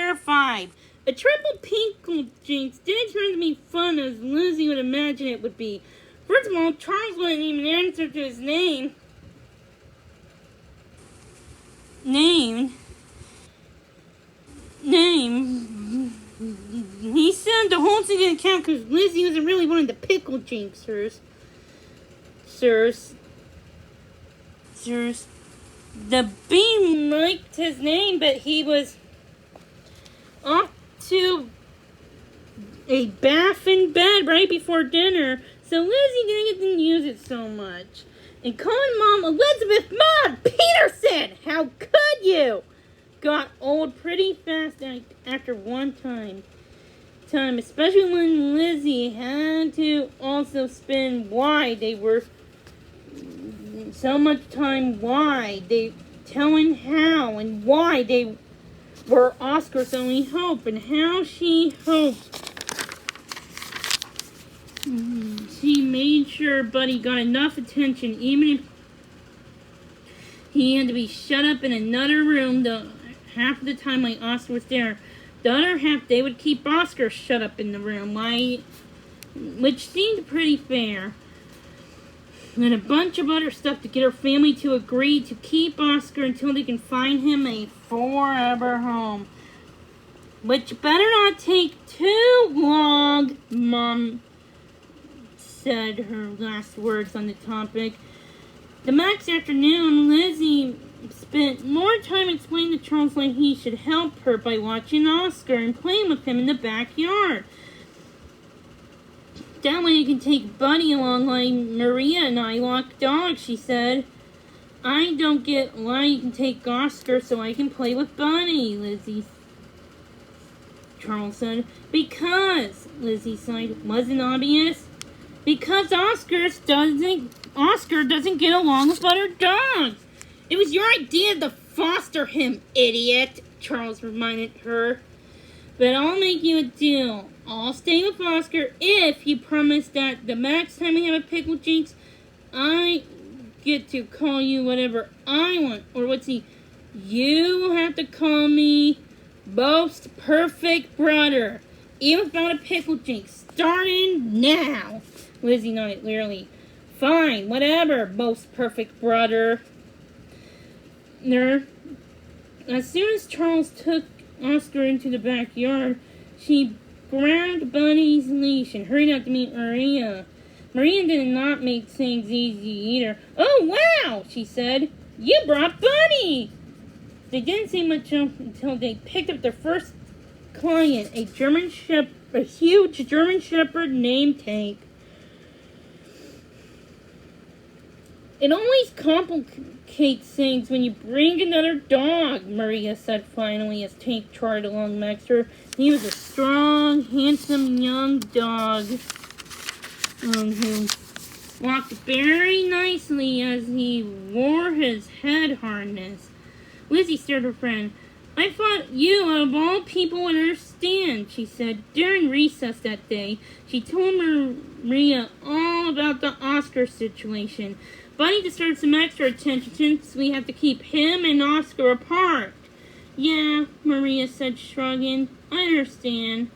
terrified. A triple pickle jinx didn't turn out to be fun as Lizzie would imagine it would be. First of all, Charles wouldn't even answer to his name. He said the whole thing didn't count because Lizzie wasn't really one of the pickle jinxers. Sirs. The bean liked his name, but he was off to a bath in bed right before dinner, so Lizzie didn't use it so much. And calling Mom Elizabeth Maud Peterson, how could you? Got old pretty fast after one time, especially when Lizzie had to also spend why they were so much time they telling how and why they were Oscar's only hope and how she hoped she made sure Buddy got enough attention even if he had to be shut up in another room half of the time like Oscar was there. The other half they would keep Oscar shut up in the room, which seemed pretty fair. And a bunch of other stuff to get her family to agree to keep Oscar until they can find him a forever home. Which better not take too long, Mom said her last words on the topic. The next afternoon, Lizzie spent more time explaining to Charles why he should help her by watching Oscar and playing with him in the backyard. That way you can take Buddy along like Maria and I walk dogs, she said. I don't get why you can take Oscar so I can play with Buddy, Charles said. Because, Lizzie sighed, wasn't obvious. Because Oscar doesn't get along with other dogs. It was your idea to foster him, idiot, Charles reminded her. But I'll make you a deal. I'll stay with Oscar if you promise that the next time we have a pickle jinx, I get to call you whatever I want. Or you will have to call me most perfect brother. Even without a pickle jinx. Starting now. Lizzie nodded wearily. Fine, whatever, most perfect brother. As soon as Charles took Oscar into the backyard, she grabbed Buddy's leash and hurried out to meet Maria. Maria did not make things easy either. Oh, wow, she said. You brought Buddy! They didn't say much until they picked up their first client, a huge German Shepherd named Tank. It always complicates things when you bring another dog, Maria said finally as Tank trotted along next to her. He was a strong, handsome young dog who walked very nicely as he wore his head harness. Lizzie stared at her friend. I thought you, of all people, would understand, she said. During recess that day, she told Maria all about the Oscar situation. Buddy deserves some extra attention since we have to keep him and Oscar apart. Yeah, Maria said, shrugging. I understand.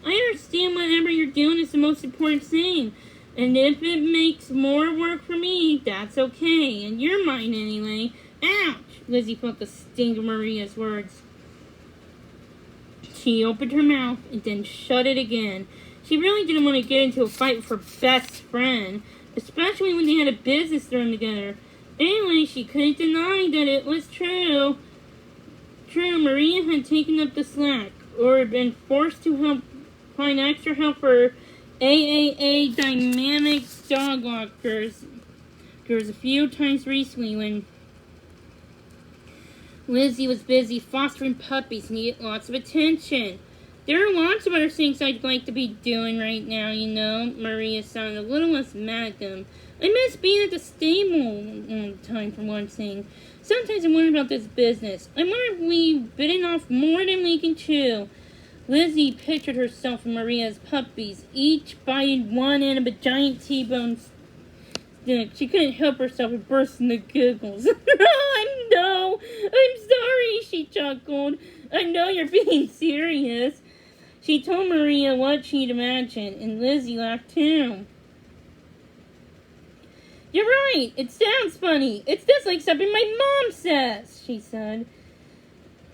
Whatever you're doing is the most important thing. And if it makes more work for me, that's okay. In your mind, anyway. Ouch! Lizzie felt the sting of Maria's words. She opened her mouth and then shut it again. She really didn't want to get into a fight with her best friend, especially when they had a business thrown together. Anyway, she couldn't deny that it was true. Maria had taken up the slack, or been forced to help find extra help for AAA Dynamic Dog Walkers. There was a few times recently when Lizzie was busy fostering puppies and needed lots of attention. There are lots of other things I'd like to be doing right now, you know. Maria sounded a little less mad at them. I miss being at the stable all the time, for one thing. Sometimes I wonder about this business. I wonder if we've bitten off more than we can chew. Lizzie pictured herself and Maria's puppies, each biting one end of a giant T-bone stick. She couldn't help herself and burst into giggles. No, I'm sorry, she chuckled. I know you're being serious. She told Maria what she'd imagined, and Lizzie laughed too. You're right, it sounds funny. It's just like something my mom says, she said.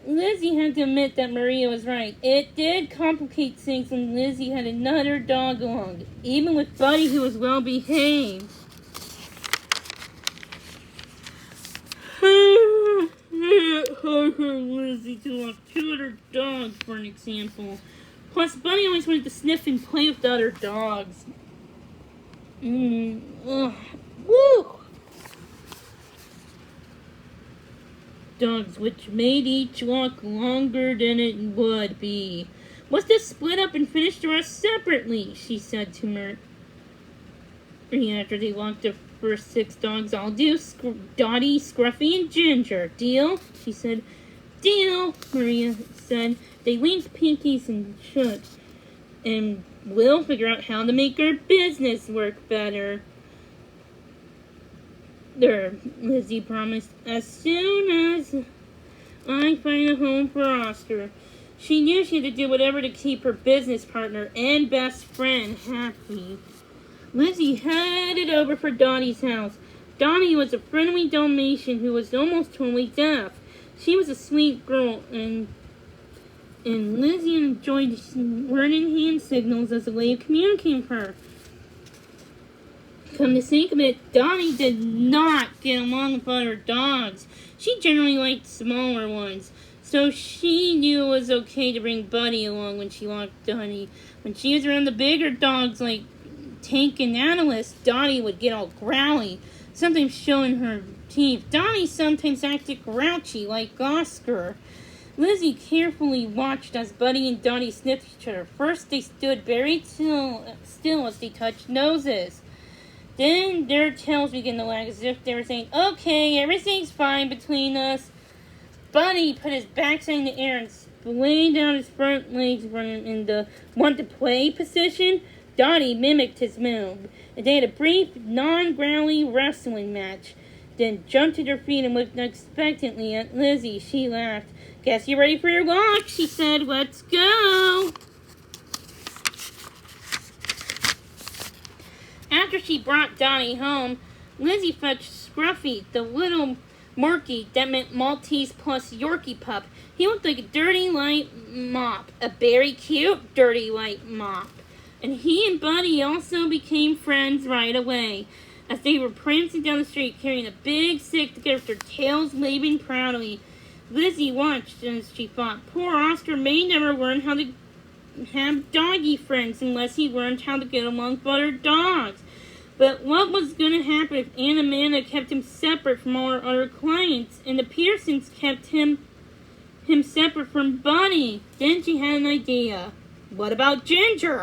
Lizzie had to admit that Maria was right. It did complicate things when Lizzie had another dog along, even with Buddy, who was well behaved. Lizzie to have two other dogs, for an example. Plus, Buddy always wanted to sniff and play with the other dogs. Woo! Dogs, which made each walk longer than it would be. Let's just split up and finish the rest separately, she said to Maria after they walked the first 6 dogs. I'll do Dottie, Scruffy, and Ginger. Deal? She said. Deal, Maria said. They winked pinkies and shook. And we'll figure out how to make our business work better. There, Lizzie promised, as soon as I find a home for Oscar. She knew she had to do whatever to keep her business partner and best friend happy. Lizzie headed over for Dottie's house. Dottie was a friendly Dalmatian who was almost totally deaf. She was a sweet girl, and Lizzie enjoyed learning hand signals as a way of communicating with her. Come to think of it, Dottie did not get along with other dogs. She generally liked smaller ones, so she knew it was okay to bring Buddy along when she walked Dottie. When she was around the bigger dogs like Tank and Analyst, Dottie would get all growly, sometimes showing her teeth. Dottie sometimes acted grouchy like Oscar. Lizzie carefully watched as Buddy and Dottie sniffed each other. First they stood very still as they touched noses. Then their tails began to wag as if they were saying, okay, everything's fine between us. Buddy put his backside in the air and splayed out his front legs in the want-to-play position. Dottie mimicked his move, and they had a brief, non-growly wrestling match. Then jumped to their feet and looked expectantly at Lizzie. She laughed. Guess you're ready for your walk, she said. Let's go. After she brought Dottie home, Lizzie fetched Scruffy, the little Murky that meant Maltese plus Yorkie pup. He looked like a dirty light mop, a very cute dirty light mop. And he and Buddy also became friends right away, as they were prancing down the street carrying a big stick together with their tails waving proudly. Lizzie watched as she thought, poor Oscar may never learn how to have doggy friends unless he learned how to get along with other dogs. But what was going to happen if Aunt Amanda kept him separate from all her other clients, and the Pearsons kept him separate from Buddy? Then she had an idea. What about Ginger?